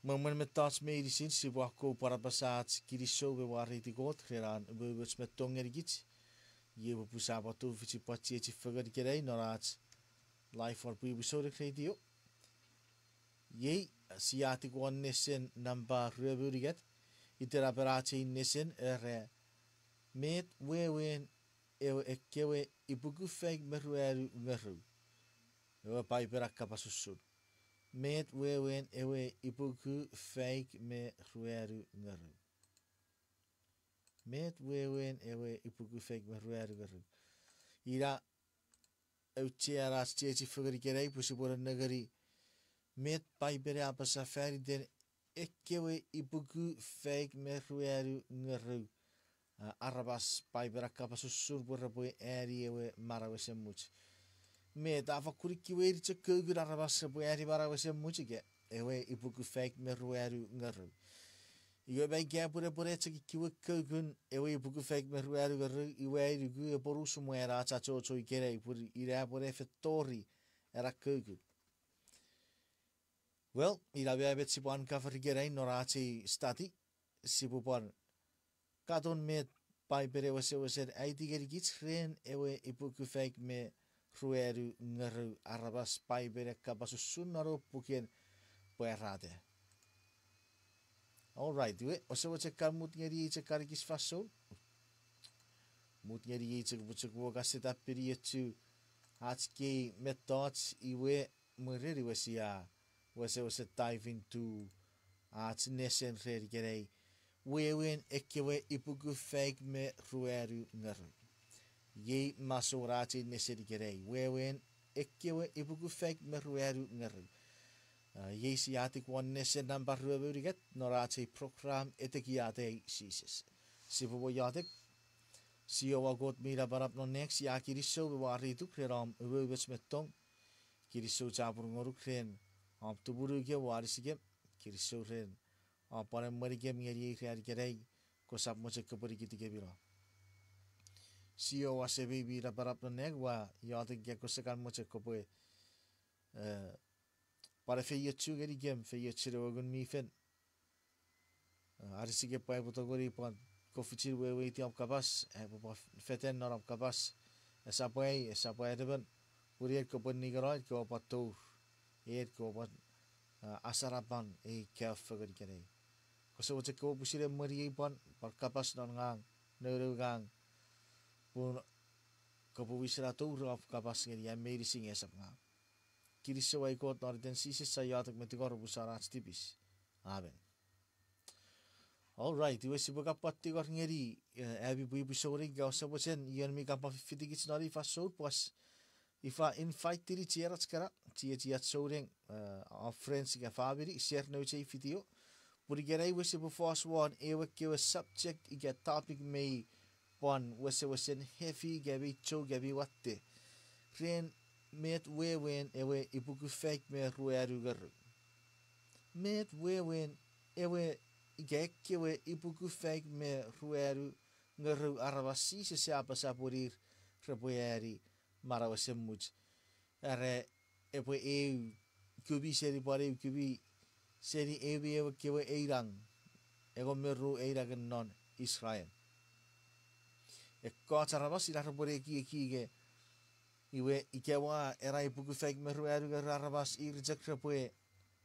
Moment met tas medicine si wako para pasat kiriso be wari ti got kreran be wets met tongerigit. Je we pusaba tu fiti pati ti fagar kerei norat life for people so de kredio. Je siati gon nesen namba reburiget. Itera berati nesen met wewen ekewe ibugu feg merueru meru. Ewa pai beraka pasusun. Met wewen ewe ibugu fake me rueru ngaru. Met wewen ewe ibugu fake me rueru ngaru. Ira eutiara steeti fugarikerei pusibora nagari. Met paibere apasa feri den ekewe ibugu fake me rueru ngaru. Arabas paibera kapasusun boraboi eri ewe marawese much. Me dava kuriki weri te kugur arabas boeri marawese muchige. Ewe ibugu fake me rueru ngaru. Iwe bai gabure bore te kiwe kugun ewe ibugu fake me rueru ngaru. Iwe rugu e borusu moera chachocho ikere puri ira bore fetori era kugun. Well, ira bia bet sibuan kafarigere norati study sibuan kadon met pai bere wase aidigeri gitsren ewe ibugu fake me rueru ngaru arabas pai bere kabasusun naro pukien puerade. All right, we wase kamut ngeri che karikis faso. Mut ngeri che buchuk wogasita perietu hatski methods iwe muriri wasia wase dive into at nesen rergerei. Wewen ekewe ibugu fake me rueru ngaru. Ye masorati neserigerei. Wewen ekewe ibugu fake me rueru ngaru. Ye siatik wan nesen namba rueburiget norati program etekiate sisis. Sibu yatik sio wagot mira barap no next ya kiriso wari tu preram webes metong kiriso chapur ngoru kren am tuburu ge warisige kiriso ren apare marige meri rergerei ko sap moche kapuri kitige bira. Sio wase baby ra barap no neg wa yatik ge ko sekan moche kopoe para fe yechu geri gem fe yechu ogun mi fen arisige pai botogori pan kofichir we ti am kabas bo feten nor am kabas esa pai deben uriet ko pon nigaroit ko patur ko pat asarapan kef geri geri ko so che ko busire mari pan par kabas non ngang neuru gang pun ko bu wisra tur of kabas geri ya meri sing esap ngang kiriso ai ko nor den sisi sayatak metigor busara stipis amen. All right, we si baga patti gor ngeri abi bui busori ga sabochen yen mi kapa fitigits nori fa so pas ifa invite tiri tierats kara tia soring our friends ga fabiri share no che video purigere we si bu first one ewe ke subject iga topic me one was heavy gabi cho gabi watte ren met wewen ewe ibugu fake me rueru gar met wewen ewe ekewe ibugu fake me rueru ngaru arabasi se siapa sapurir repueri marawase much are epo kubi seri pare kubi seri ewe kewe eirang ego meru eiragen non Israel e kota arabasi la repore ki iwe ikewa era ibugu fake me rueru ngaru arabas irjek repue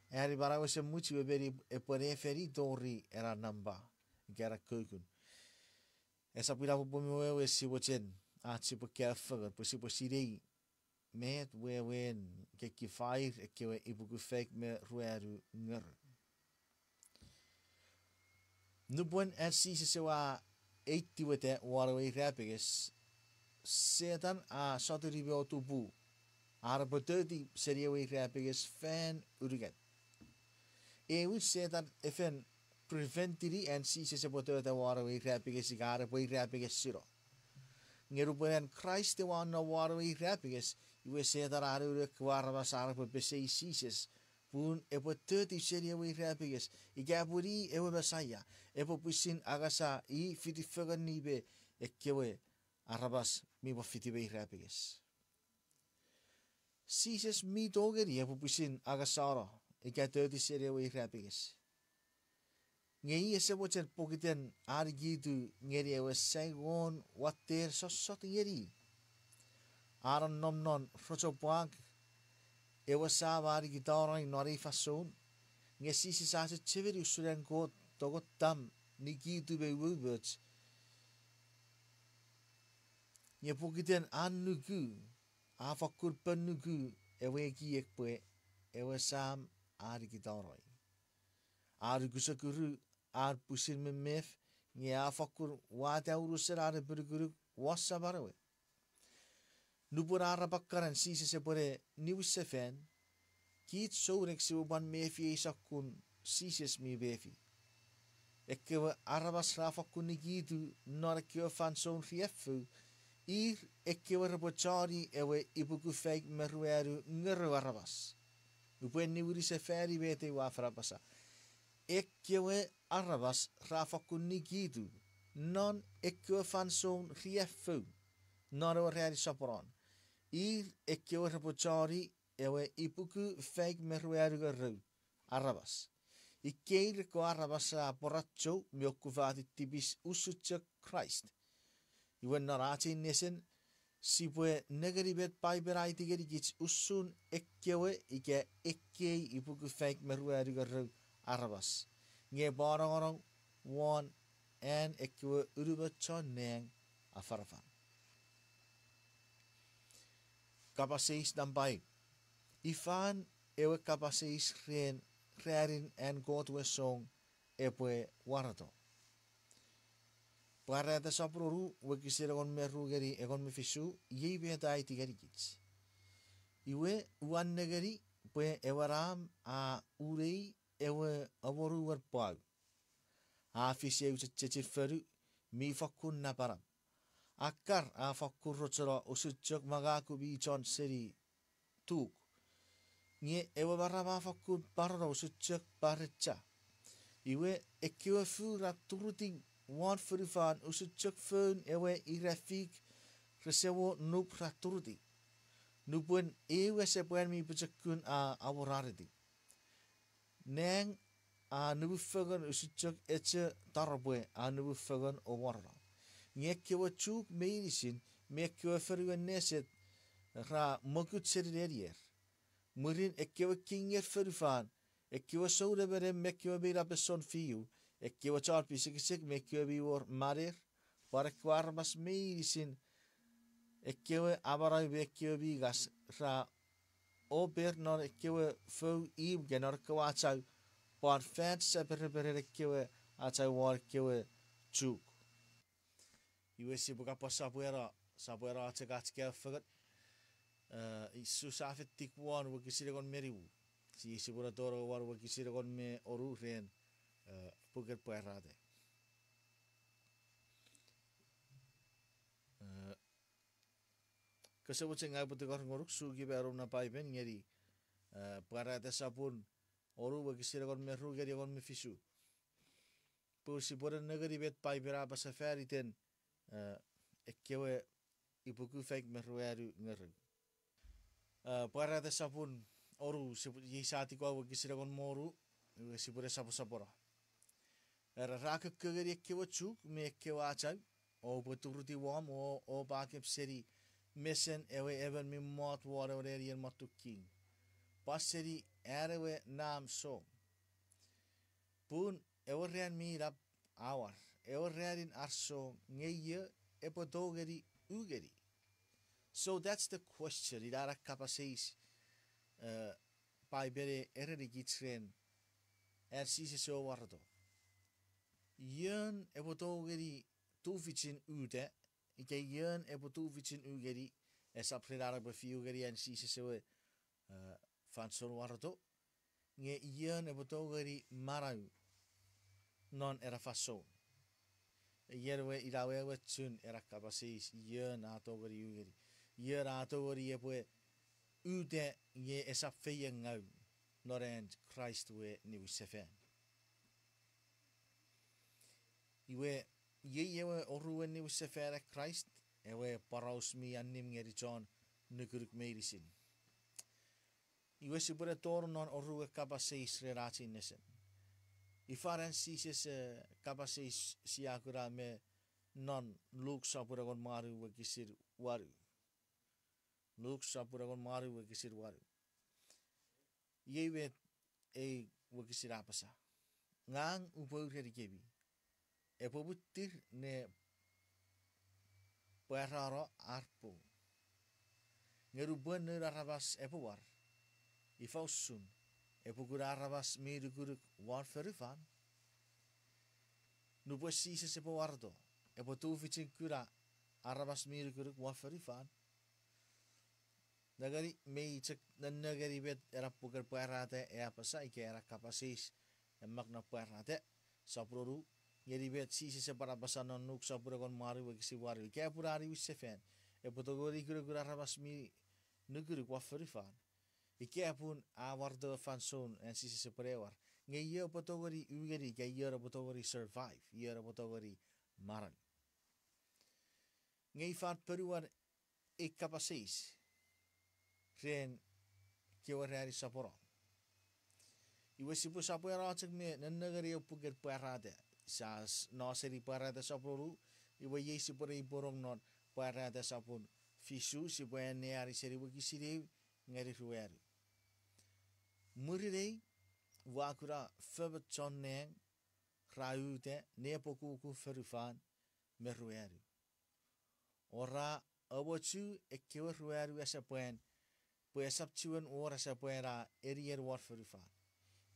eri barawase much we beri epore feri dori era namba gara kukun esa pira po we si wochen si po kefa po si po sirei met wewen ke ki fire ke we ibugu fake me rueru ngar nubon si se wa 80 wete warwe rapiges setan a saturi be otubu arbo 30 serie we rapiges fan uruget we said that if an preventiri and si se boto da waterway rapiges igara boy rapiges siro ngerupen Christ the one no waterway rapiges you say that aru kwara sara po bese sises pun epo 30 serie we rapiges igaburi ewe basaya epo pusin agasa I fiti faga nibe ekewe arabas mi bo fiti we rapiges sises mi dogeri epo pusin agasara ik ga 30 serie we rapiges Ngai ese wacher pokiten argitu ngeri ewe saigon water sosot ngeri. Aron nomnon rochopuag ewe sawa argitaorang nori fason. Ngesi si sase cheveri usuren ko togot tam nikitu be wubets. Nye pokiten anugu afakur penugu ewe kiekpe ewe sam argitaoroi. Argusakuru ar pusin me mef nye afakur wate uruser ar burguru wasa barawe. Nupur arabakaran sisi sepore niusefen kit sourek se uban mefi isakun sises mi befi. Ekewe arabas rafakun nikitu nor ekewe fanson riefu ir ekewe rabochari ewe ibuku feik merueru ngeru arabas. Upuen niuri seferi bete wafrabasa. Ekewe arabas rafakun nikitu non ekewe fanson riefu nor reari saporon. Ir ekewe rabochari ewe ibuku feik merueru ngeru arabas. Ikeir ko arabasa poracho miokuvati tibis usucha Christ. Iwen narati nesen sipwe negeribet paiberai tigerigits usun ekewe ike ekei ibuku feik merueru ngeru arabas. Nge barangorong wan en ekewe urubachon neng afarafan. Kapaseis dan baik. Ifan ewe kapaseis rearin en godwe song epwe warato. Parata sapruru wekisira gon meru geri egon mefisu yei beta iti geri kits. Iwe uan negeri pwe ewaram a urei ewe aboru warpau. A fisi ewe chechir feru mi fakun na param. Akar a fakun rotsara usutjok magaku bi chon seri tuk. Nye ewe barama fakun parara usutjok parecha. Iwe ekewe fura turuting wan furifan usutjok fun ewe irafik resewo nup raturuti. Nupuen ewe sepuen mi pecekun a aworariti. Neng a nubufagan usutjok eche tarabwe a nubufagan o warra. Ngekewe chuk meirisin mekewe feruwe neset ra mokut serirerier. Murin ekewe kinger furifan ekewe soude bere mekewe bira beson fiu. Ekewe charpi sikisik mekewe biwor marir. Parekwar mas meirisin ekewe abarai bekewe bigas ra ober nor ekewe fou ib genor kwachau. Par fed sepere bere ekewe achau war ekewe chuk. Iwe sibuka pa sabuera ategatske fagat. Isu safet tikwan wakisire gon meriu. Si sibura toro war wakisire gon me oru ren puket puerade. Kasabut ngai putekor ngoruk sugi baru na paiben ngeri puerade sapun oru wakisire gon meru geri gon me fisu. Pur sibura negeri bet paibera basafari ten ekewe ibuku feik merueru ngeru. Puerade sapun oru yisati ko wakisire gon moru sibura sapora. Era raka kageri ekewe chuk me ekewe achau o beturuti wam o bakep seri mesen ewe even mi mot war orerian matuking. Paseri erewe nam so. Pun ewe rean mi rap awar. Ewe rearin arso ngeye epotogeri ugeri. So that's the question. Idara kapaseis paibere ereri gitren sisi so wardo. Yen epotogeri tufitsin ude. Ike yen epotufitsin ugeri aprelare befiugeri en sisi so fanson wardo. Nge yen epotogeri marau non era fason. Yerwe irawe tsun era kapaseis yen atogeri ugeri. Yer atogeri epwe ude ye esapfeyen ngau norend Christ we niu sefen. Iwe yewe oruwe niu sefere Christ ewe paraus mi anim ngeri John nukuruk meirisin. Iwe sibure tor non oruwe kapaseis relati nesen. I faran si se kapase siakura me non luk sapuragon maru wa kisir waru. Luk sapuragon maru wa kisir waru. Yewe e wa kisir apasa. Ngang upau heri kebi. E pobutir ne peraro arpo. Ngeruban ne arabas e powar. I fausun. E pukura arabas miruguruk war ferufan. Nupo sisa se powardo. E potu ficin kura arabas miruguruk war ferufan. Nagari mei cek nagari bet era puker perate e apasa ike era kapasis e magna perate saproru ngeri bet sisa se para basana nuk sapura kon maru wekisi waru ke purari wisefen e potogori kura arabas mi nuguruk war ferufan. Ike pun awardo fanson en sisi se prewar. Nge ye potogori ugeri ke ye potogori survive. Ye potogori maran. Nge fat peruar e kapasis. Ren kiwarari saporon. Iwe sipu sapo era cek me nenegari e puger parade. Sas naseri parade saporu. Iwe ye sipu rei borong non parade sapun fisu sipu ene ari seri wikisiri ngeri rueru. Murirei wakura febet chonneng raute nepokuku ferufan merueru. Ora awachu ekewe rueru esapuen puesap chuan ora sapuera erier war ferufan.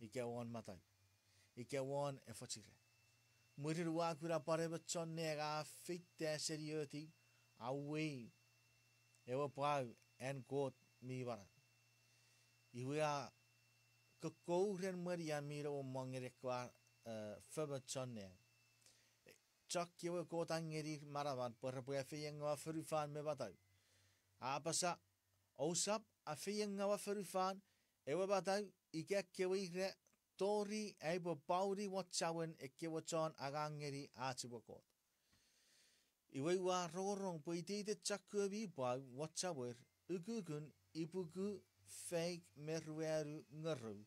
Ike wan matai. Ike wan efachire. Murir wakura parebet chonnega fitte serioti awe ewa pau en god mi bara. Iwe a kekouren Marian mira o mangere kwa febet chonneng. Chak yewe kotang ngeri maravan perpue feyeng wa ferufan me batau. Apasa osap a feyeng wa ferufan ewa batau ike kewe tori ebo pauri watchawen ekewa chon agangeri achibokot. Iwe wa rorong poitite chakkubi pau watchawer ukukun ipuku fake merueru ngaru.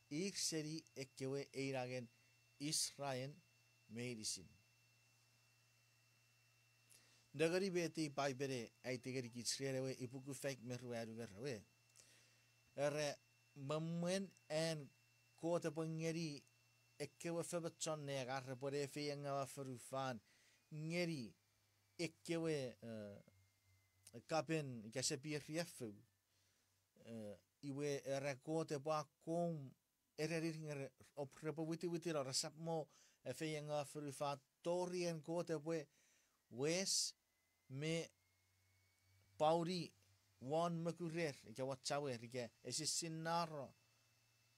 Ik seri ekewe eilangen Israel medicine. Nagari beti pai bere aitegeri kitsrewe ipuku fake merueru ngaru. Ere mamwen en kota pengeri ekewe febet chonne agarre pore feyanga ferufan ngeri ekewe kapen kasepir riefu iwe ere kota pa kom ere ringer oprepo witi ra sapmo feyanga ferufan torien kota pwe wes me pauri wan mekurer ke watchawe rike esi sinaro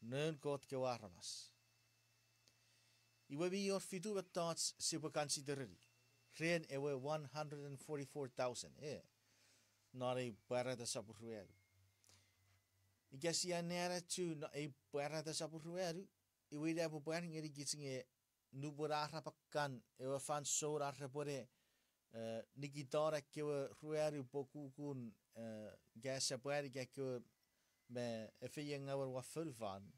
nen kot ke warmas. Iwe bi yor fitu betats sipa considereri. Ren ewe 144,000 nari parata sapurrueru. Ike siya nera tu na parata sapurrueru iwe da pupuan ngeri gitsinge nubura rapakan ewe fan sora repore nikitara kewe rueru pokukun gasa puari kewe me efeyeng awar wa fervan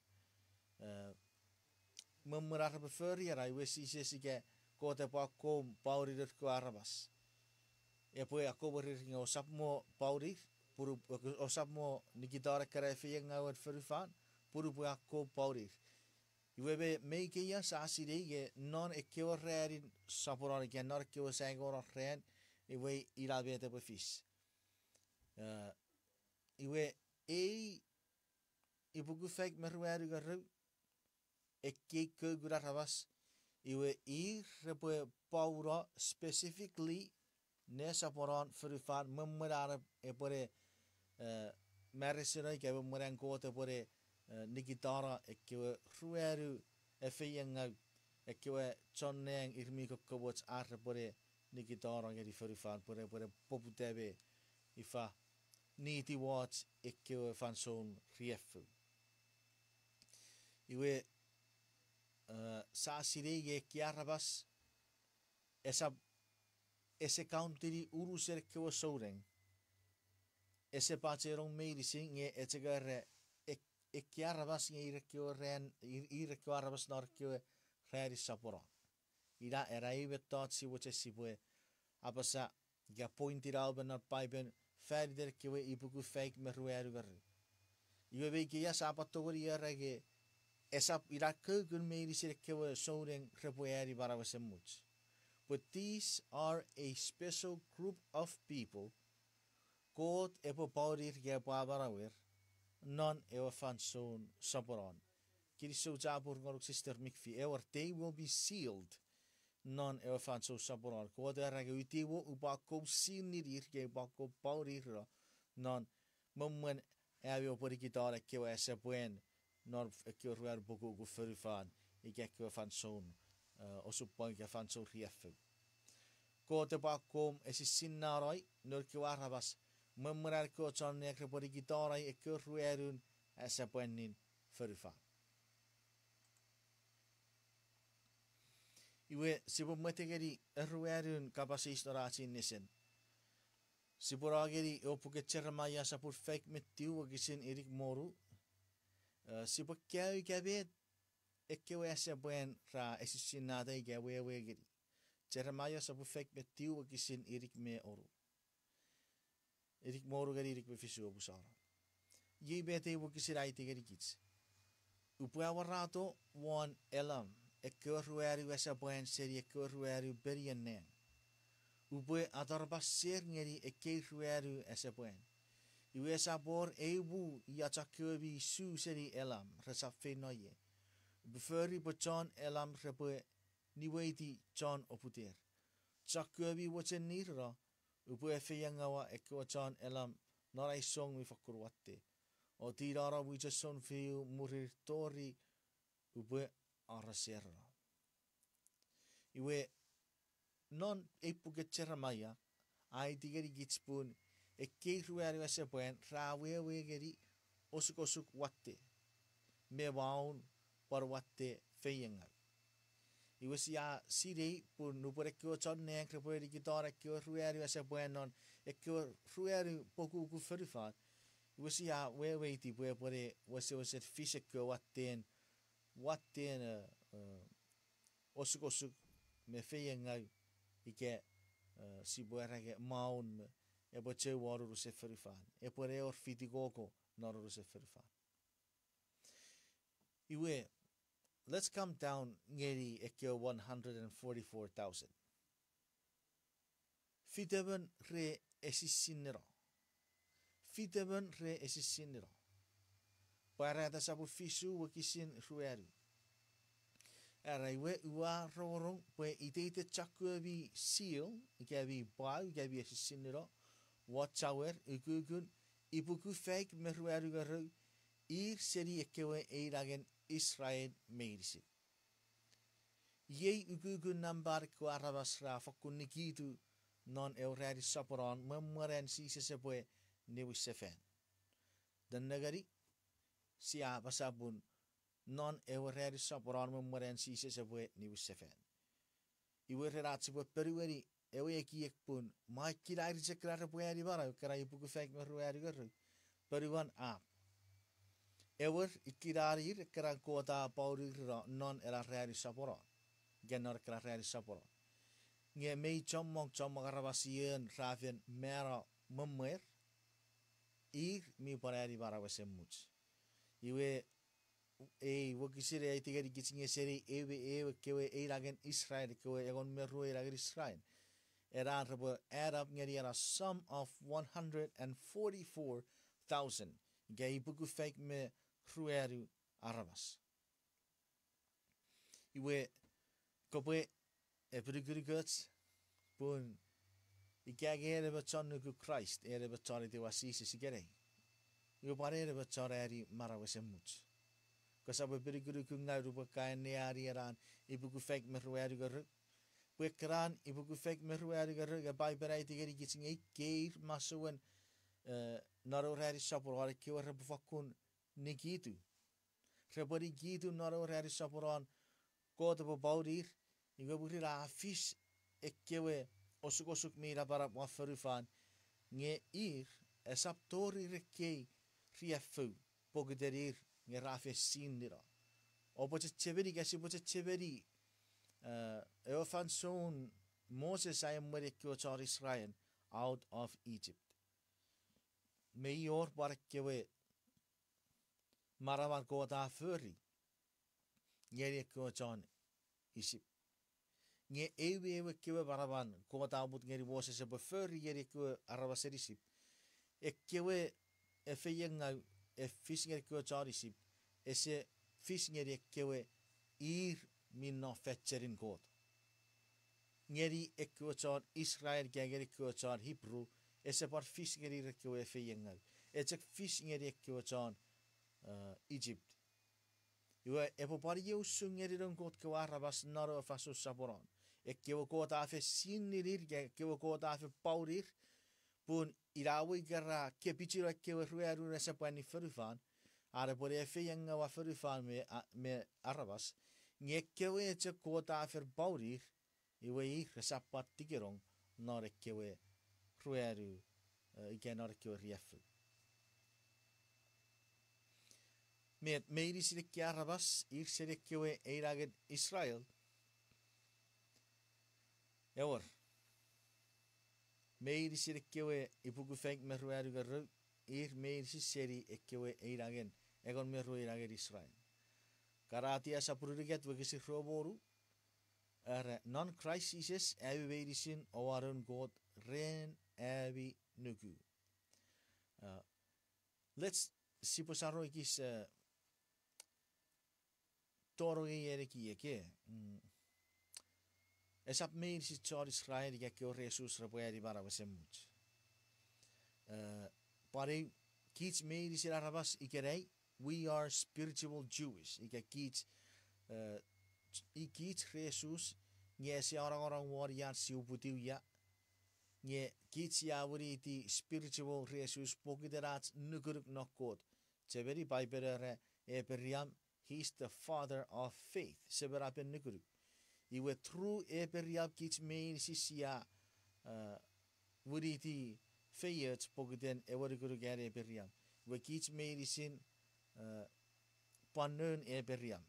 memurar beferi ara iwe sisike kota pa kom pauri det ko arabas. E poe akoberir nga osapmo pauri puru osapmo nikitara kara efeyeng awar fervan puru poe akko pauri. Iwe be make ya sasire ge non ekewe rerin saporan ge non ekewe sangor ren iwe irabete be fish. Iwe ibugu fake merueru garu eke gura rabas iwe repoe paura specifically ne saporan ferufan memurare epore meresira ke memuran kota pore nikitara ekewe rueru efeyanga ekewe chonneng irmi kokobot arpore nikitara ngeri ferufan pore poputebe ifa niti watch ekewe fanson riefu. Iwe sasire ye kiarabas ese country uruser kewe soureng ese pacherong medicine nge etegare ekiarabas nge irekewe ren irekewe arabas nor kewe reari saporon. Ira ivet si wache si bue abasa ga pointed out ben not paiben färder kewe ibuku fake me rueru garri. Iwe veki ya sapatori rege esap ira kugun meiri sire kewe soren repueri barawasemuch. But these are a special group of people God epo paurir ge babarawir non ewa fanson saporon. Kiri so jabur ngorok sister mikfi ewer they will be sealed non ewa fanson saporon. God rege utiwo ubako sinir ge bako paurir non mumwen ewa porikitare kewe esapuen non kewe ruer boko go furifan ige kewe fanson osupoin ge fanson riefu. Ko te bakom esi sinnarai nur ke warabas memmerar ko ton nek repori gitarai e ke ruerun esa poenin furfa. Iwe sibo metegeri ruerun kapasis dorati nisen. Siborageri opuke chermaya sapur fake metiu gisin erik moru. Sibo kau gabet e ke esa poen ra esi sinnada ge wegeri. Jeremiah sabu fake metiu gisin irik me oru. Irik moru gari irik me fisu obusara. Ye bete wo gisirai te gari kits. Upua warato wan elam e keruari wesa poen seri e keruari berianen. Upue adarbas ser ngeri e keruari esa poen. Iwe sabor ebu yachakebi su seri elam resa fenoye. Beferi bochon elam repe niweiti John oputer. Chakubi wachen nira upue feyangawa ekwachen elam nora song mi fakurwatte. O tirara wichason fiu murir tori upue arasera. Iwe non epuke cheramaya ai tigeri gitspun e keiruari wasapuen rawe geri osuk watte. Me waun parwatte feyangawa. Iwe siya siri pun nupore kyo chon nek repore gitara kyo rueri asa buenon e kyo rueri poku ku ferifan. Iwe siya we ti bue pore wase fishe kyo watten osuk me feyengai ike si buerage maun e boche waru se ferifan. E pore or fitigoko noru se ferifan. Iwe let's come down ngeri ekyo 144,000. Fiteben re esisinero. Fiteben re esisinero. Para da sabu fisu wakisin rueru. Araiwe ua rorong pwe ite chakubi seal ikabi bau ikabi esisinero. Watchawer ikugun ibuku fake merueru garu ir seri ekewe eilangen Israel meirisit. Ye ugugu nambar ko arabasra fakunikitu non eurari saporan memaren si sesepue newisefen. Dan negari siya basabun non eurari saporan memaren si sesepue newisefen. Iwe reratsi perueri ewe ekipun mai kirari sekrar pueri bara kara ipuku fake merueri garu. Peruan a ewer ikirarir kera kota paurir non era reari saporon. Genor kera reari saporon. Nge mei chomong arabasien raven mera memer. Ir mi parari barawase much. Iwe wakisire itigari kitsinge seri ewe kewe eilangen Israel kewe egon meru eilangen Israel. Era rebo add up ngeri era sum of 144,000. Ge ibuku fake me rueru arabas. Iwe kope ebruguriguts pun ikage ere bachon ku Christ ere bachon de wasisi sigere. Iwe pare ere bachon eri marawese much. Kasabe bruguru ku ngaru bakain ne ari eran ibuku fake me rueru garu. Pekran ibuku fake me rueru garu ga bai berai tigeri gitsinge keir masuwen naro rari sapor ore kiwa rebufakun nikitu. Rebori gitu naro rari saporan kota baudir iwe burira fish ekewe osuk mira para waferufan nge ir esaptori reke riafu pogderir nge rafe sinira. O boche cheveri gasi boche cheveri ewa fan soon Moses ay mwere kyo char Israel out of Egypt. Me yor bar kewe marawan ko ta furry. Nyere kyo chan Egypt. Nye ewe kewe marawan ko ta but ngeri Moses e furry yere kyo arabas Egypt. Ekewe e feyenga e fish ngeri kyo char Egypt. Ese fish ngeri kewe ir minno fetcherin god. Ngeri ekko chan Israel ngeri ekko chan Hebrew ese par fish ngeri ekko e feyenga. Ese fish ngeri ekko chan Egypt. Iwe epo par yeus ngeri ron god ko arabas naro faso saboran. Ekko god afe sinirir ekko god afe paurir pun irawi gara kepichiro ekko rueru ese pani ferufan. Are por e feyenga wa ferufan me arabas. Ngekewe etse kota afer paurir iwe I resapat tigerong nor ekkewe rueru ike nor ekkewe riefu. Met meiri sirikki arabas ir sirikkewe eilangen Israel. Ewor. Meiri sirikkewe ipugu fenk me rueru garru ir meiri siri ekkewe eilangen egon me rueru Israel. Karatia sapururiget wegisi roboru non-Christ Jesus evi veirisin owarun god ren evi nugu. Let's siposaro ikis toro eriki eke. Esap meirisi char Israel ike o Jesus rabueri barawasemuch. Pare kits meirisi arabas ikerei. We are spiritual Jewish. Ika kits ikits Jesus nye si orang-orang warian si uputiu ya. Nye kits ya wuriti spiritual Jesus pokiterat nuguruk nokot. Seberi Bible eberiam he's the father of faith. Seberapen nuguruk. Iwe true eberiam kits main sisia wuriti faith pokiten ewaruguruk eberiam. We kits main sin panun eberiam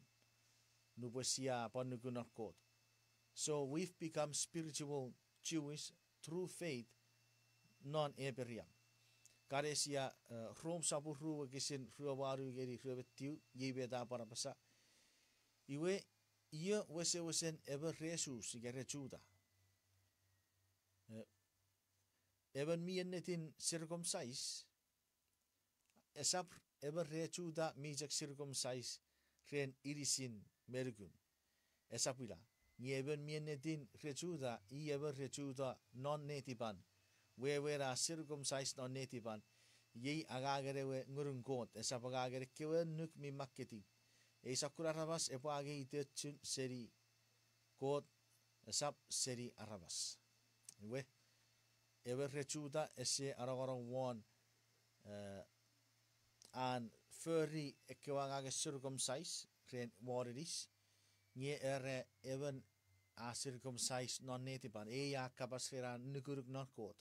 nubosia panugunarkot. So we've become spiritual Jewish through faith non eberiam. Karesia rom sapuru gisin ruawaru geri rubetiu yibeda para pasa. Iwe ia wesen ever Jesus gere juda. Even mienetin circumcise esap ever rejuda mijak circumcise ren irisin mergun. Esapila. Even mienetin rejuda I ever rejuda non nativan. Wewera circumcised non nativan. Ye agagerewe ngurungot esap agagere kewe nuk mi maketi. Esakura arabas epage itechun seri god esap seri arabas. We ever rejuda ese aragorong one and furry ekewagage circumcise ren wariris nye ere even a circumcise non nativan ya kabasfera nuguruk narkot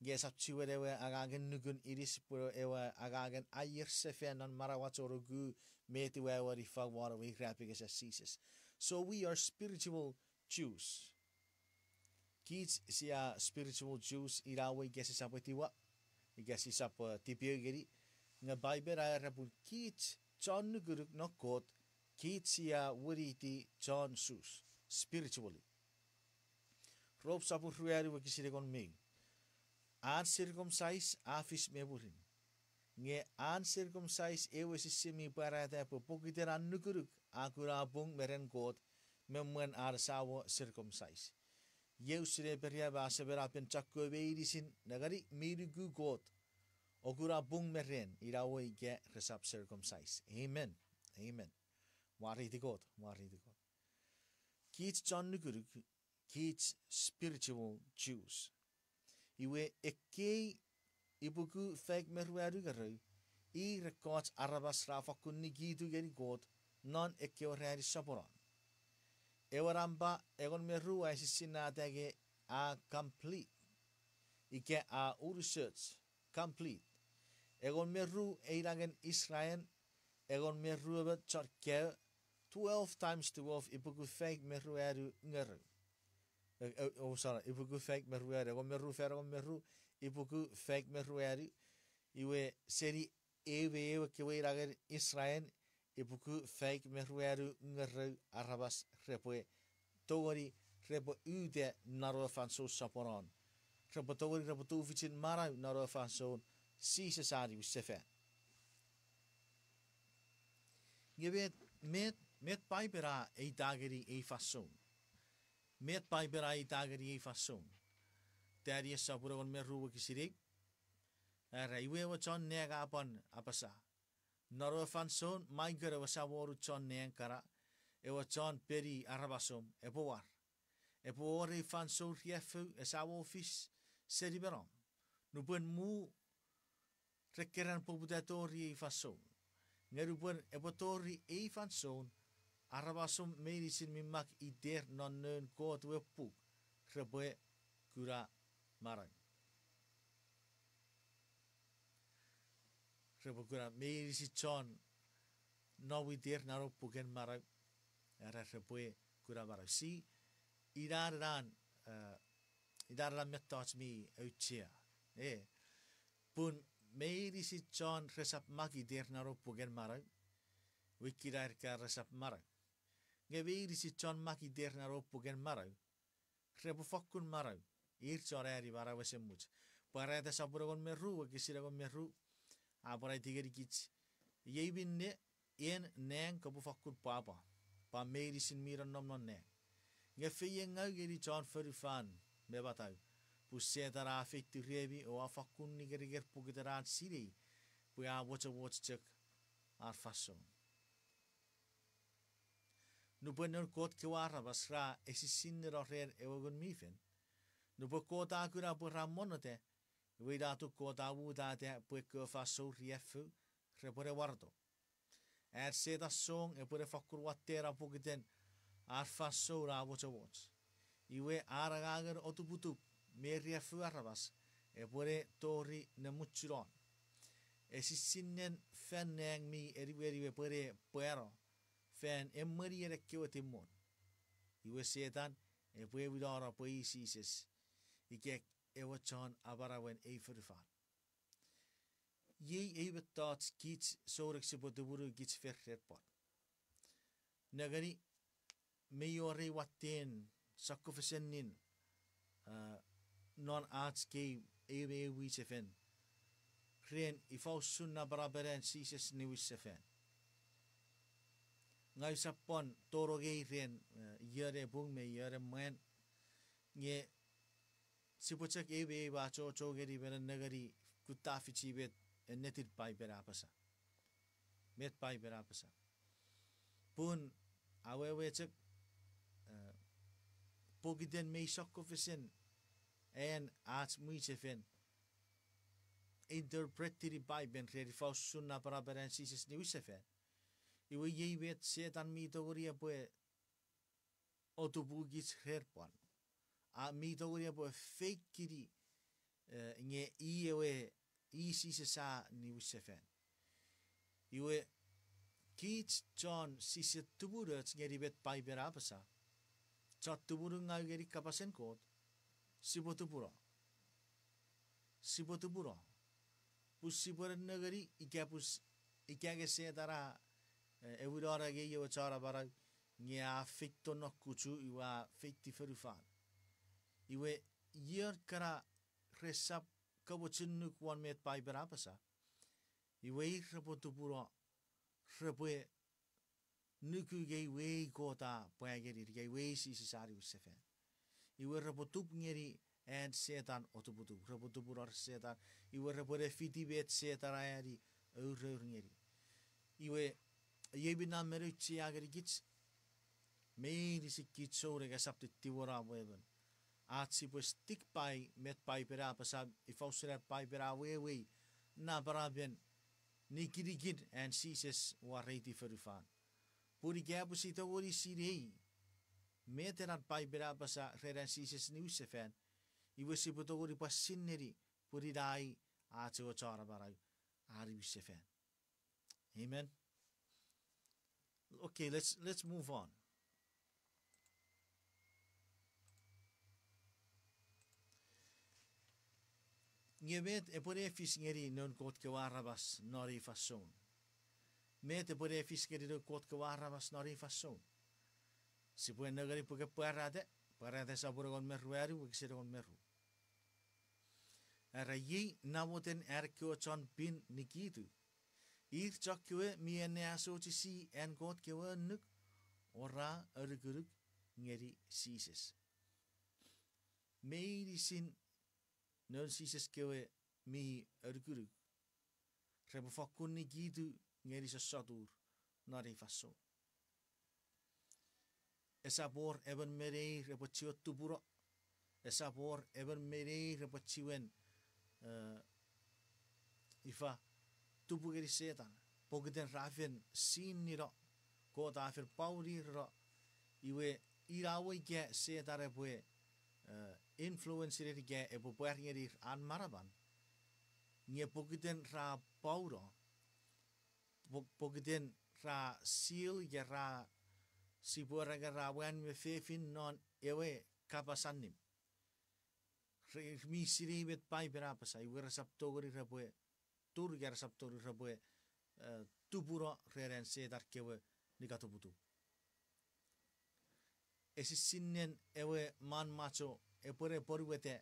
gesap chiwerewe agagen nugun iris puro ewa agagen ayer sefenan marawachorogu metiwe wari fagwara we rappiges as ceases. So we are spiritual Jews. Kids sia spiritual Jews irawe gesisapetiwa igesisap tipiogeri nga Bible ay rapun kids John nuguruk nokot kids sia wuriti John sus spiritually. Rob sapur ruari wakisiregon me. Uncircumcised afis meburin. Nge uncircumcised ewesisimi parata popokiteran nuguruk akura bung meren god memwen arsawo circumcised. Yeusre peria basebera pen chakko veirisin nagari mirugu god. Ogura bung meren irawe ge resap circumcised. Amen. Amen. Wariti god. Wariti god. Kids John nuguruk kids spiritual Jews. Iwe eke ibuku fake meruaru garu I records arabas rafakun nigidu geri god non eke orari saboran. Ewaramba egon merua isisinatege a complete. Ike a research complete. Egon meru eilangen Israel egon meru bet charke 12 times 12 ipuku fake meru eru ngeru. Oh sorry, ipuku fake meru eru. Meru fero meru ipuku fake meru eru. Iwe seni ewe kewe rager Israel ipuku fake meru eru ngeru arabas repoe. Togori repo ude naro fanso saporon. Repo togori repo tu fichin mara naro fanso si sesari sefe. Je weet met paipera e dageri e fason. Met paipera e dageri e fason. Tadi e sapura on meru kisirik. Era iwe wa chon nega apon apasa. Naro fanson mai gara wa saworu chon nenkara. E wa chon peri arabasom e poar. E poar e fanson riefu e sawo fis seriberom. Nupun mu rekeran poputatori e fason. Ngerupun epotori e fanson arabasum medicine mimak ider non neun koot wepu rebe kura marang. Rebe kura medicine chon no wider naro puken marang era rebe kura marang. Si idaran mettoch mi uitia. Pun medicine chon resap maki der naro puken marang. Wikirar ka resap marang. Ngeviri si chon maki der naro puken marang. Repo fakun marang. Ir chorari bara wese much. Para da sapuragon meru kisiragon meru. Apara tigeri kits. Yebinne en neng kabu fakun papa. Pa medicine miran nom non neng. Ngefeye ngageri chon ferifan mebatau. Pusetara afekti rebi o afakun nigeriger pukitaran siri. Puya watch check arfason. Nupen kot kiwara basra esisin roher ewogun mifen. Nupo kota akura pura monote. Widatu kota wudate pueko faso riefu repore wardo. Seta song e pure fakur watera pukiten arfaso ra watch. Iwe aragager otuputup me riefu arabas e pure tori nemuchuron. Esisinnen fenneng mi eriwe pure puero. Fan emmeri ekewe timon. Iwe setan e pue widara pue sises. Ikek ewa chan abarawen e verfaan. Ye ewe tats kits sorik se boduburu kits verretpot. Nagari meyore watten sakofesenin non arts ke ewe wisefen. Ren ifau sunna baraberen sises ni wisefen. Ngai sapon toro ren yere bung me yere men nge sipochak ewe ba cho geri beren nagari kutafi chibet netit pai berapasa met pai berapasa pun awewe chak pogiden me sakofisen en arts muisefen interpretiri pai ben redi faus sunna baraberen sises ni wisefen. Iwe ye wet setan mi togoria pue otubugis herpon. A mi togoria pue fake kiri nge iwe isi sesa ni wisefen. Iwe kits John sise tuburats ngeri bet pai berapasa. Chat tuburu ngageri kapasen kot. Sibotuburo. Pusibore nagari ikapus ikage setara ewidora ge yo chara bara ngia fitto no kuchu iwa fitti ferufan. Iwe yer kara resap kabochinnu kwan met pai berapasa. Iwe repotupuro repue nuku ge we kota pageri ge we si sari usefen. Iwe repotup ngeri and setan otuputu repotupuro setan. Iwe repore fiti bet setara eri ngeri. Iwe yebina meruchi ageri gits meiri si kitsore gasapti tiwora wewen. Atsi pues stick pai met pai berapasa ifausere pai berawe na baraben nikirigid and sises wareti ferufan. Puri gabusi tawori sirei meterat pai berapasa redan sises niusefen. Iwe si potogori pasineri puri dai atsi ochara barai ari usefen. Amen. Okay, let's move on. Ngebet e pore fis ngeri non kot ke warabas nori fason. Met e pore fis ngeri non kot ke warabas nori fason. Si pue negari puke parade sa pure gon meru eri wik sire gon meru. Era yi namoten erkeo chon pin nikitu. Ir chakwe mi ene asoci si en kot ke nuk ora erguruk ngeri sises. Meiri sin non sises kewe mi erguruk. Rebo fakun nikitu ngeri sasatur nari fason. Esa por even merei rebo chiot tuburo. Esa por even merei rebo chiwen ifa tupu geri setan. Pogden rafen sin niro. Ko afer pauri ro. Iwe irawe ge setare pue influencer ge e popular ngeri an maraban. Nge pogden ra pauro. Pogden ra seal ge ra si bora ga ra wan me fefin non ewe kapasanim. Mi siribet pai berapa iwe resaptori rabue tur ga resaptori rabue tupuro reren setar kewe nikatubutu. Esi sinnen ewe man macho epore poruete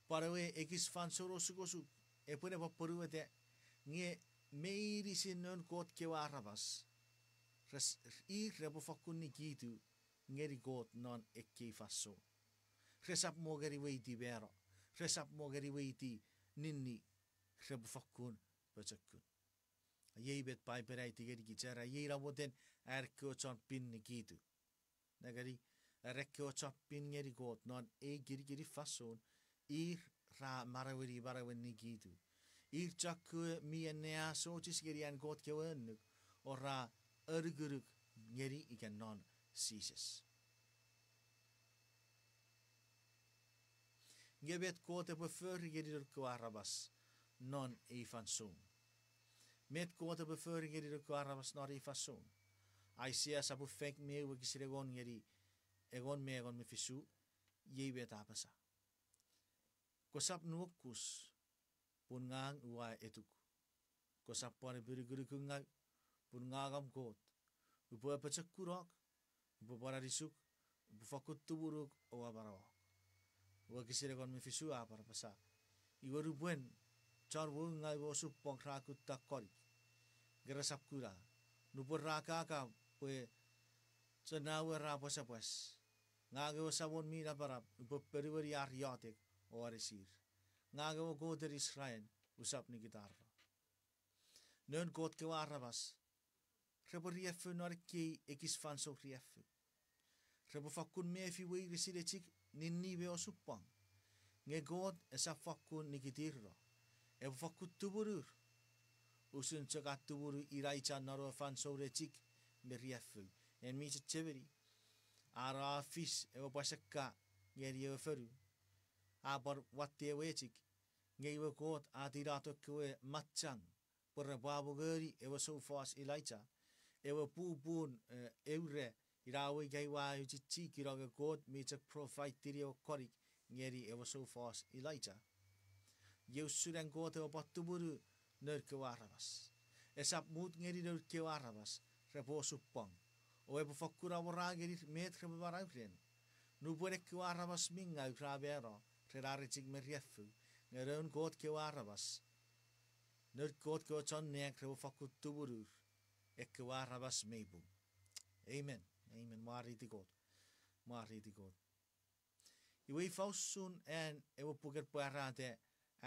parawe ekis fan soro sugosu epore poruete nge meiri sinnen kot kewa arabas. I rebo fakun nikitu ngeri got non ekki faso. Resap mogeri weiti bero. Resap mogeri weiti ninni rebo fakun pecekun. Yei bet pai perai tigeri gicara yei raboten erko chon pin nikitu. Nagari erko chon pin ngeri got non giri fason ir ra marawen nikitu. Ir chakwe mi enea socis geri an got kewen ora erguruk ngeri ikan non sises. Ngebet kote befer geri ko arabas non efanson. Met kote befer geri ko arabas non efanson. Aisia sabu fake me wikisiregon ngeri egon me fisu ye bet apasa. Kosap nukus pun ngang wa etuk. Kosap pare berguruk pun ngagam kot. Upo pecek kurok, upo para risuk, upo fakut tuburuk o abarok. Wa kisire kon me fisu apar pasa. Iwaru buen char wo ngai wo sup pok rakut takori. Gerasap kura. Nupur rakaka pue cenawe rapasa pues. Ngage wo sabon mira parap upo periweri ariotek o arisir. Ngage wo goder Israel usap ni gitarra. Non kot ke warabas. Rebo riefu nor kei ekis fan so riefu. Rebo fakun mefi wei resile chik ninni be osupang. Nge god esa fakun nikitirro. Ebo fakut tuburur. Usun cekat tuburu iraicha noro fan so rechik me riefu. En mi cheveri. Ara fis ebo pasaka ngeri ebo feru. Abar watte wechik. Nge ebo god atirato kwe matchang. Por babu geri ebo so fas ilaicha. Ewe pupun eure irawe gaiwa uchichi kiroge god michak profile tirio korik ngeri ewe so fast Elijah. Yeu suren god ewe patuburu nerke warabas. Esap mut ngeri nerke warabas rebo supang. O ewe fakura warageri met rebo waragren. Nu borek ke warabas minga ukrabero rerare chik meriefu. Ngeron god ke warabas. Ner god ke chon nek rebo fakut tuburu. Ekewa rabas meibum. Amen. Amen. Mariti God. Mariti God. Iwe fausun en ewe puker parate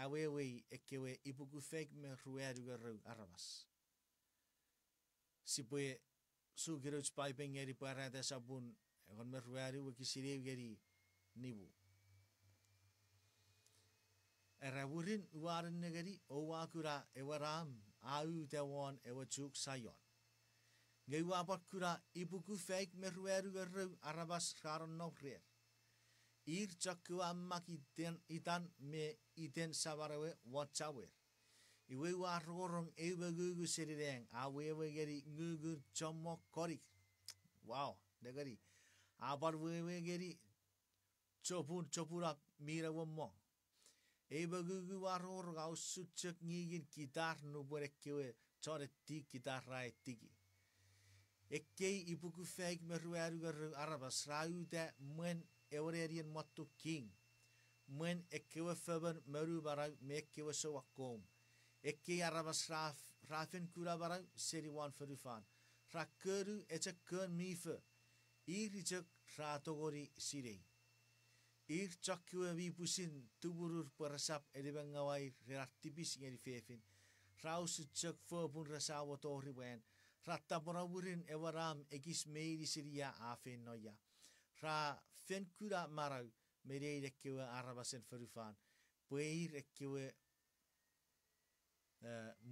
awewe ekewe ipuku fake me rueru garu arabas. Sipue su geruch pipe ngeri parate sabun egon me rueru wikisiri geri nibu. Erawurin uwarin negeri owakura ewaram au tewon ewachuk sayon. Ngai wapat kura ibuku fake merueru geru arabas karon nokrer. Ir chakwa mak itan me iten sabarawe watchawer. Iwe warorong ewe gugu serireng. Awewe geri gugu chomok korik. Wow, degari. Abar wewe geri chopura mira wamo. Ewe gugu warorong au sucuk ngigin gitar nubore kewe chore tik gitar rai tiki. Ekkei ibuku feik meruaru garu arabas rau de mwen ewererian motto king. Mwen ekewe feber meru barau me ekewe so wakom. Ekkei arabas rafen kura barau seri wan ferufan. Rakuru echa kun mife. Irijak ratogori sirei. Ir chakwe vi pusin tuburur perasap edibangawai ratibis ngeri fefin. Rau sucuk fobun rasawa tori wen. Rataborawurin ewaram egis meiri siria afen noya. Ra fenkura marau merei ekewe arabasen ferufan. Pueir ekewe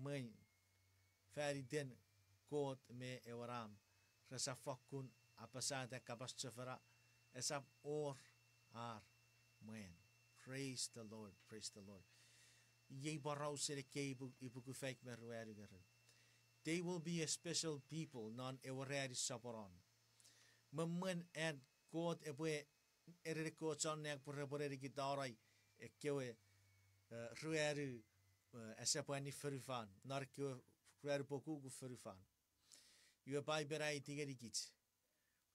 mwen feri den god me ewaram. Rasa fakun apasada kabas chafara. Esap or ar mwen. Praise the Lord, praise the Lord. Ye barau sereke ibuku fake merueri garu. They will be a special people, non ewareri saporon. Memwen and God ebwe eriko chonek pore gitarai ekewe rueru asapani ferufan, nar kewe rueru boku ferufan. You bai berai tigerikit.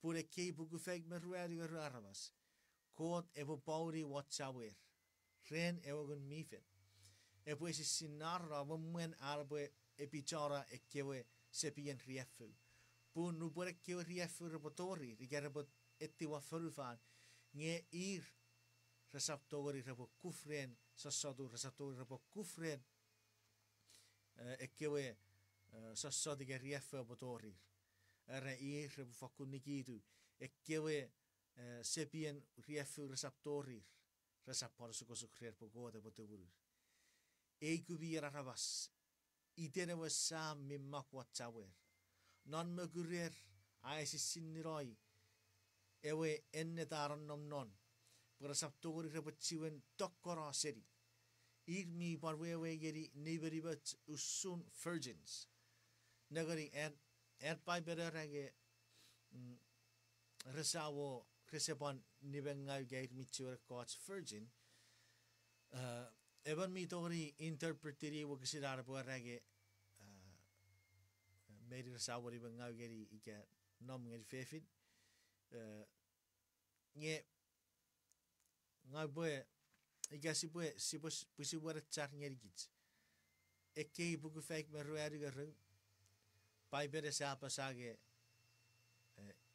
Pure ke buku fake me rueru arabas. God evo bauri watchawer. Ren ewogun mifen. Ebwe si sinarra memwen arbe epichara ekewe sepien riefu. Pun nubore kewe riefu repotori rigarabot etiwa ferufan nge ir resaptori rebo kufren sasadu resaptori rebo kufren ekewe sasadi ge riefu botori. Ere ir rebo fakunikidu ekewe sepien riefu resaptori resapor sukosukrer pogode botuur. Eikubi arabas. Idere was sam mi makwat chawer. Non megurer aesi siniroi. Ewe enne daran nom non. Perasaptori repachiwen tokkora seri. Irmi barwewe geri neighboribet usun virgins. Nagari and by bererage resawo resepan nibengau gair michur God's virgin. Evan mi tori interpretiri wo kisidar borage meri resawari bengau geri ike nom ngeri fefin nge ngau boe ike si pusi wara char ngeri gits eke buku fake meruari garung pai bere sapa sage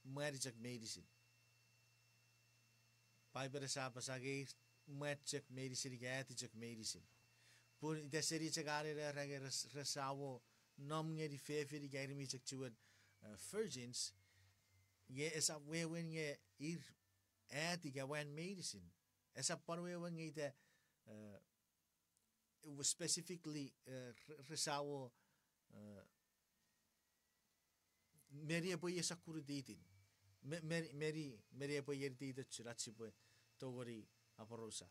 meri jak medicine pai bere sapa sage Matchak medicine gaatijak medicine. Pun ida seri cakare rage resawo nom ngeri fefiri gairi mi cak cuan virgins ye esa wewen ye ir atiga wan medicine. Esa parwewen ye ida was specifically resawo meri apo ye sakuru ditin. Meri apo ye dita churachipo togori aparosa.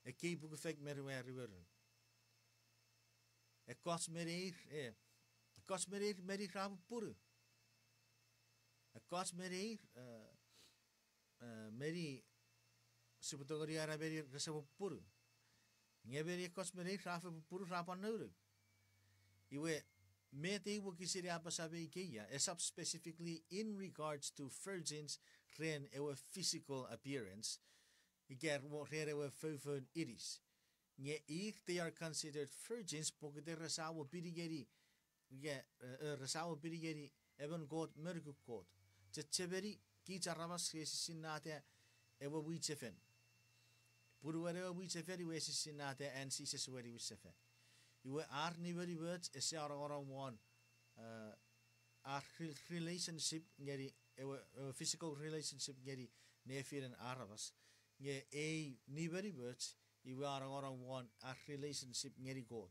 Eke buku fake meruer. Kos merir meri rabu puru. Kos merir meri sebetulnya ara meri resabu puru. Ngeberi kos merir rabu puru rapan nuru. Iwe mete wo kisiri apa sabe ikeya esap specifically in regards to virgins ren ewe physical appearance iger wo rere we fufun iris nge if they are considered virgins porque de resawo birigeri resawo birigeri even god mergu god cheberi ki charabas sinate ewe wichefen purwere wicheferi we sinate and sises weri wichefen you are never words is around one our relationship ngeri a physical relationship ngeri nefir and arabas nge a never words you are around one our relationship ngeri god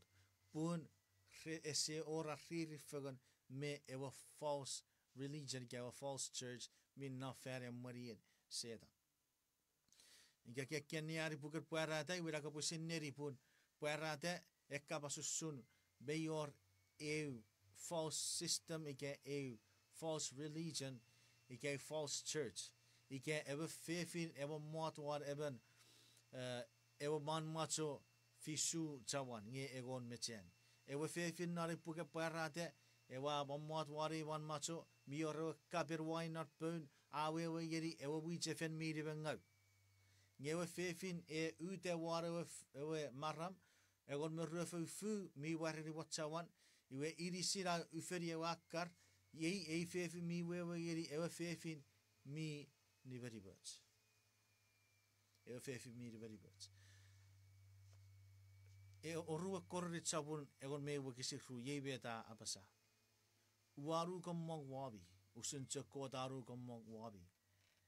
pun ese ora rifigan me a false religion a false church min na fere marian seda nge ke keniari buker puara dai wira ka pusin neri pun puerate ekabasussun beyor false system ike false religion ike false church ike ever fefin ever mot war eben ever man macho fisu chawan nge egon mechen ever fefin nari puke puerate ewa mot wari wan macho miyor kabir wine not bone awe yeri ever we jefen mi ngau ngewe fefin ute ware ewe maram egon me refu fu mi wari watchawan iwe irisira uferi wakar ye fefin mi wewe yeri ewe fefin mi ni very birds ewe fefin mi ni very birds orua korre chabun egon me wakisi ru ye beta apasa waru komong wabi usun choko daru komong wabi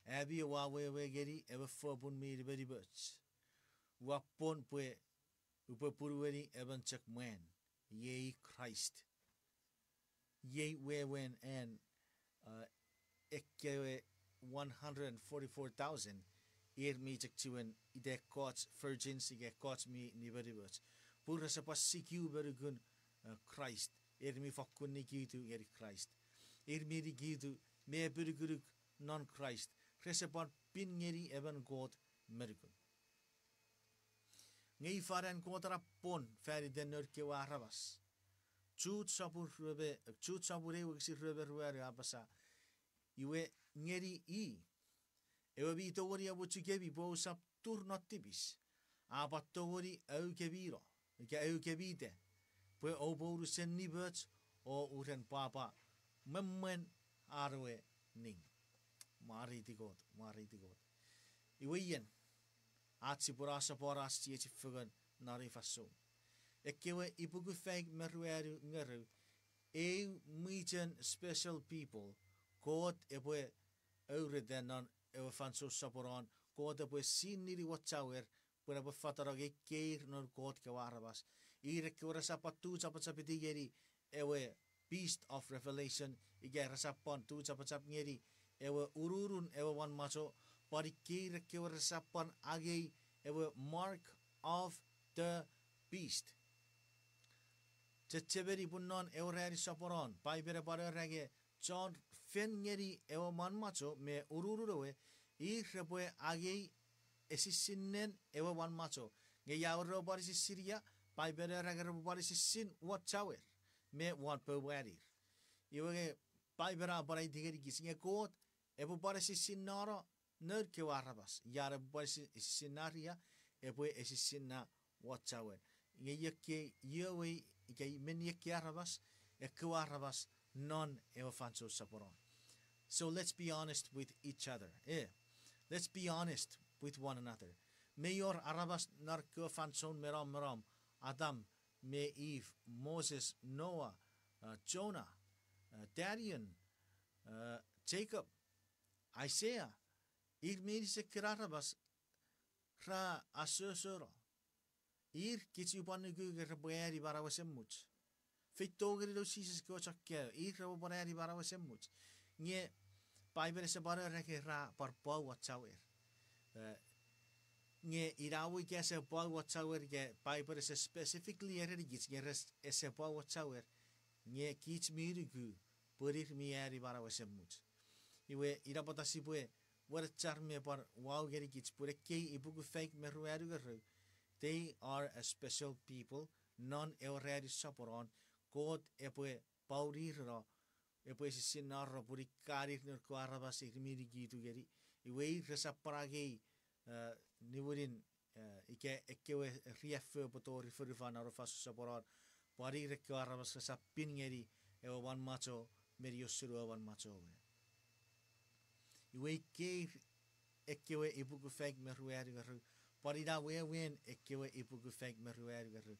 Abi wa we geri ever fobun mi very birds wapon pue upe purweri even check men ye Christ ye wewen and ekewe 144,000 me check chuen ide coach virgins ige coach mi ni very birds pura sa pasikiu berugun Christ me fakun ni gitu yeri Christ mi di gitu me beruguruk non Christ Resepon pin ngeri even God merikun. Ngei faren kontra pon feri denur ke warabas. Chut sabur wiksi rebe ruere abasa. Iwe ngeri Ewe bi togori abu chikebi bo sap tur notibis. Aba togori au kebiro. Ke au kebite. Pue oboru sen nibets o uren papa. Memmen arwe ning. Mariti God. Iweyen. Atsi purasa poras tieti fugan nari faso. Ekewe ipugu feng merueru ngeru. Meeten special people. God ebwe euredenan ewe fanso saporan. God ebwe sin niri watchawer. Pura ebwe fatarag keir nor God ke warabas. Ire ke sapatu sapati geri ewe beast of revelation. Ige rasapan tu sapati ngeri. Ewe ururun ewe wan maso parikir kewe resapan age ewe mark of the beast. Checheberi punnon ewe rari saporon paibere bare rage John fengeri ewe man maso me ururuwe irrepoe age esisinnen ewe wan maso nge yawro barisi Syria paibere rage barisi sin watchawer me wan pewerir. Iwe paibera barai digeri gisinge God Ebu barisi sinara ner ke warabas. Yara barisi sinaria ebu esisina watchawen. Nge yeke yewe ke men yeke arabas ke warabas non ewa fanso saporon. So let's be honest with each other. Let's be honest with one another. Mayor arabas nar ke fanson meram Adam, me Eve, Moses, Noah, Jonah, Darian, Jacob. Isaiah, medise kirarabas ra asosoro. Kitsi upanu guger boeri barawasemuch. Fitogeri do sisis gochakke, raboeri barawasemuch. Nye Bible se bara reke ra parpau watchawer. Nye irawi ke se pau watchawer ke Bible se specifically erigits nye res se pau watchawer. Nye kits mirigu, purir mieri barawasemuch. Iwe irapatasi pue warchar me par wow geri kits pure kei ibugu fake merueru geru. They are a special people, non eureri saporon, God epue paurirra, epue sinarra puri karir ner kuarabas irmiri gitu geri. Iwe resaparage niwurin ike ekewe rieffe potori furifan arofasu saporon, pari rekuarabas resapin geri ewa wan macho meriosuru wan macho. Iwe ekewe ipugu feng merueri garu. Parida wewen ekewe ipugu feng merueri garu.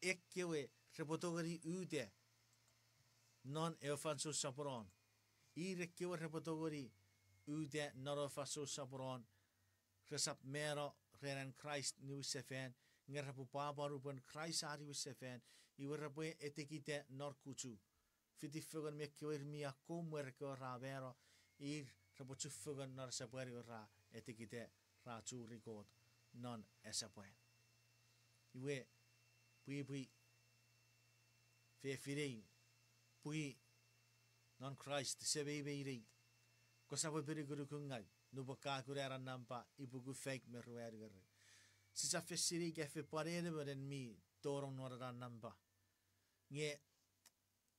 Ekewe repotogari ude non eofanso saporon. Ekewe repotogari ude norofaso saporon. Resap mero reren Christ ni wisefen. Ngerapu paparupan Christ ari wisefen. Iwe rapue etekite norkuchu. Fiti fugan mekewe mia komwerko ravero. Rapochu fugan nar sapueri ra etikite ra churi God non esapuen. iwe pui fe firei pui non Christ sebe ibe ko sa pere guru kungai no boka kurera nampa ibugu fake me ruer gare si sa fesiri ke fe parere beren mi torong nora nampa nge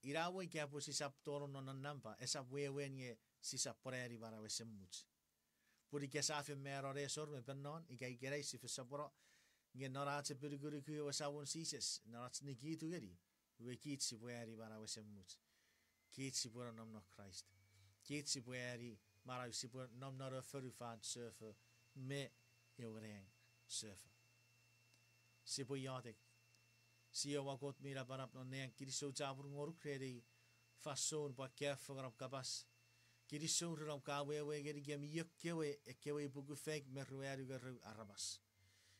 irawo ke apo si sa torong nona nampa esa wewen nge si sa pareri bara wesemuch puri ke sa fe mero resor me pennon ikai gerei si fe saporo nge nora te pere guru ku sa won sises nora sniki tu geri we kit si pareri bara wesemuch kit si pora nom no Christ kit si pareri maar si pora nom no furufan surfer me eureng surfer si po yatek si o wakot mira barap no neng kiriso jabur ngoruk redi fason pa kef grap kabas kiriso ram ka we geri gem ekewe bugu fake me rueru garu arabas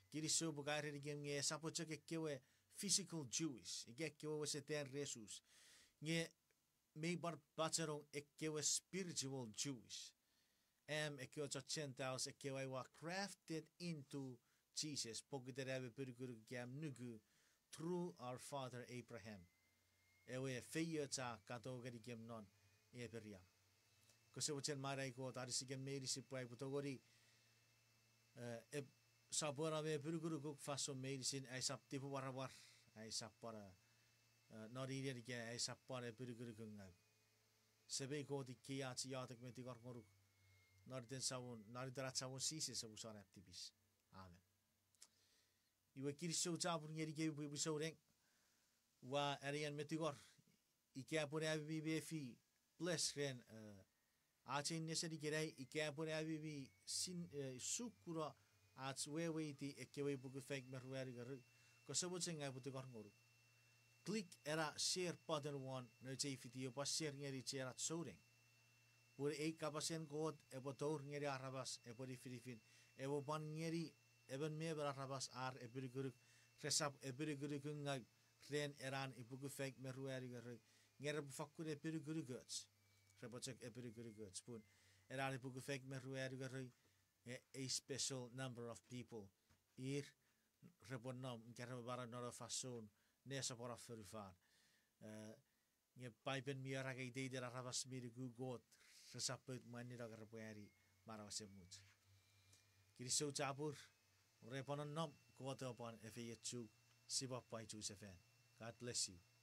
kiriso bugare di gem nge sapo chek ekewe physical Jewish ekewe was eter resus nge me bar bacherong ekewe spiritual Jewish ekewe Gentiles ekewe wa crafted into Jesus pogderebe burgur gem nugu through our father Abraham ewe feyota katogeri gem non eberia kose wochen marai ko tarisi gem meri si pai putogori sabora me burgur guk faso medicine ai sap tipu warawar ai sapara nori ri ge ai sapara burgur gunga sebe ko di kia ti yatek me ti gorgoru nori den sawon nori drat sawon sisi sabu sara activis amen iwe kiriso jabur ngeri ge bu soreng wa arian metigor ike pore abi befi bless ren achen neseri gerei ike pore abi sin sukura ats wewe ti ekewe bugu fake merwer garu ko sabo chenga butigor ngoru click era share button one no che video pas share ngeri cherat soreng pur e kapasen god e botor ngeri arabas e pori filipin e bo ban ngeri even me arabas ar e burgur resap e burgur kunga ren eran e bugu fake merwer garu ngere fakure e burgur gods repotchek e burgur gods pun eran e bugu fake merwer garu a special number of people hier reponom ngere bara nora fason nesa pora furufan nge paipen miara ke ide dera rabas miri gu god resapet mani ra garpuari mara semut kiri so chapur reponon nom ko to upon if you siba pai chu sefen God bless you.